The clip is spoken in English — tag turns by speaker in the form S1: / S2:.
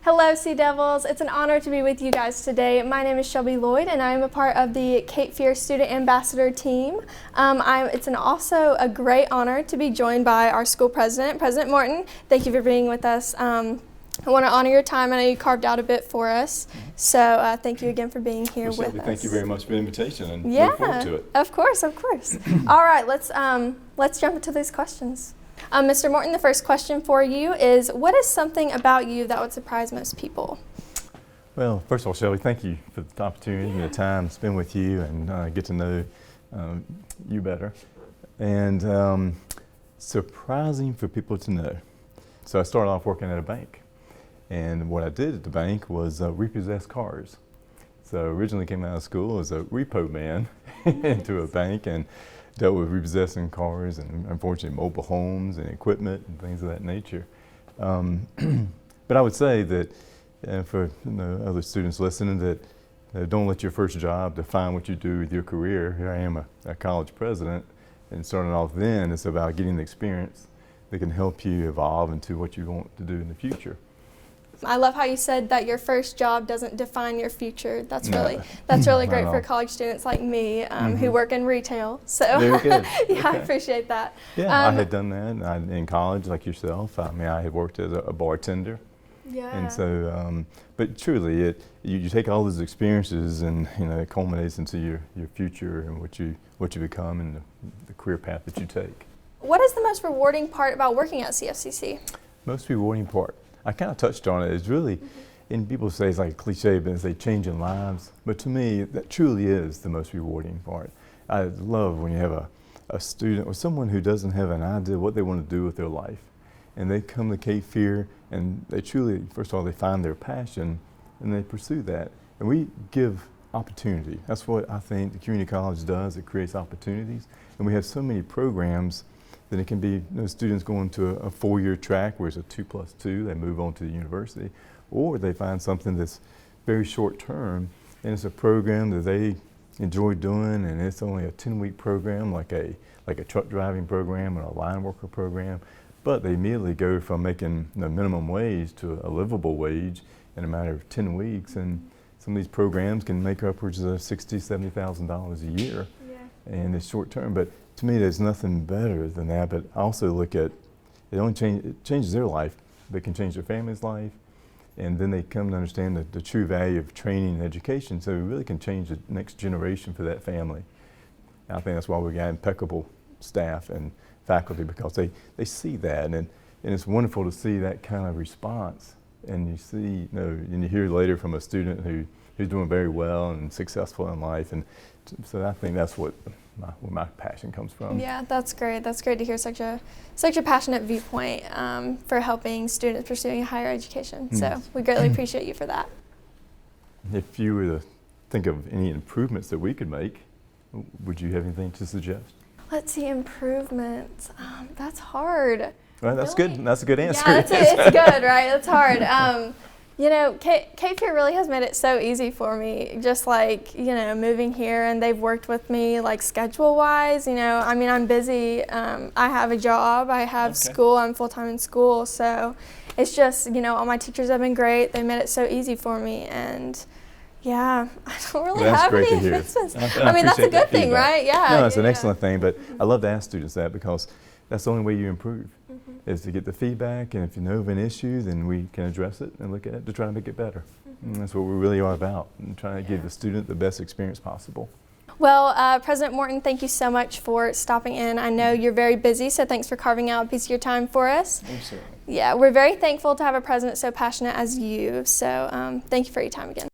S1: Hello, Sea Devils. It's an honor to be with you guys today. My name is Shelby Lloyd, and I am a part of the Cape Fear Student Ambassador team. It's also a great honor to be joined by our school president, President Morton. Thank you for being with us. I want to honor your time. I know you carved out a bit for us, so thank you again for being here with
S2: Shelby,
S1: us.
S2: thank you very much for the invitation, and look forward to it.
S1: Of course, of course. All right, let's jump into these questions. Mr. Morton, the first question for you is, what is something about you that would surprise most people?
S2: Well, first of all, Shelby, thank you for the opportunity and the time to spend with you and get to know you better. And surprising for people to know. So I started off working at a bank. And what I did at the bank was repossess cars. So originally came out of school as a repo man into a bank and dealt with repossessing cars and, unfortunately, mobile homes and equipment and things of that nature. But I would say that for other students listening, that don't let your first job define what you do with your career. Here I am a college president, and starting off then, it's about getting the experience that can help you evolve into what you want to do in the future.
S1: I love how you said that your first job doesn't define your future. That's really great for college students like me who work in retail. So
S2: very good.
S1: Yeah,
S2: okay.
S1: I appreciate that.
S2: Yeah, I had done that in college, like yourself. I mean, I had worked as a bartender.
S1: Yeah.
S2: And so, but truly, you take all those experiences, and it culminates into your future and what you become and the career path that you take.
S1: What is the most rewarding part about working at CFCC?
S2: Most rewarding part. I kind of touched on it. It's really, and people say it's like a cliche, but it's changing lives. But to me, that truly is the most rewarding part. I love when you have a student or someone who doesn't have an idea what they want to do with their life. And they come to Cape Fear and they truly, first of all, they find their passion and they pursue that. And we give opportunity. That's what I think the community college does. It creates opportunities. And we have so many programs that it can be students going to a 4-year track where it's a 2+2, they move on to the university, or they find something that's very short term and it's a program that they enjoy doing, and it's only a 10-week program like a truck driving program or a line worker program, but they immediately go from making the minimum wage to a livable wage in a matter of 10 weeks, and some of these programs can make upwards of $60,000, $70,000 a year, and it's short term. But to me, there's nothing better than that. But I also look at it changes their life. They can change their family's life, and then they come to understand the true value of training and education. So we really can change the next generation for that family. And I think that's why we got impeccable staff and faculty, because they see that, and it's wonderful to see that kind of response. And you see, and you hear later from a student who's doing very well and successful in life, and so I think that's where my passion comes from.
S1: Yeah, that's great. That's great to hear such a passionate viewpoint for helping students pursuing higher education. So we greatly appreciate you for that.
S2: If you were to think of any improvements that we could make, would you have anything to suggest?
S1: Let's see, improvements. That's hard.
S2: Well, that's good. That's a good answer.
S1: Yeah, it's good, right? That's hard. Cape Fear really has made it so easy for me, just moving here, and they've worked with me schedule-wise. I'm busy. I have a job. I have school. I'm full-time in school. So it's just, all my teachers have been great. They made it so easy for me, and yeah, I don't really have any improvements. I mean, that's a good thing, right? Yeah.
S2: No, it's an excellent thing, but I love to ask students that, because that's the only way you improve, is to get the feedback, and if you know of an issue, then we can address it and look at it to try to make it better. And that's what we really are about, and trying to give the student the best experience possible.
S1: Well, President Morton, thank you so much for stopping in. I know you're very busy, so thanks for carving out a piece of your time for us.
S2: Thanks, sir.
S1: Yeah, we're very thankful to have a president so passionate as you, so thank you for your time again.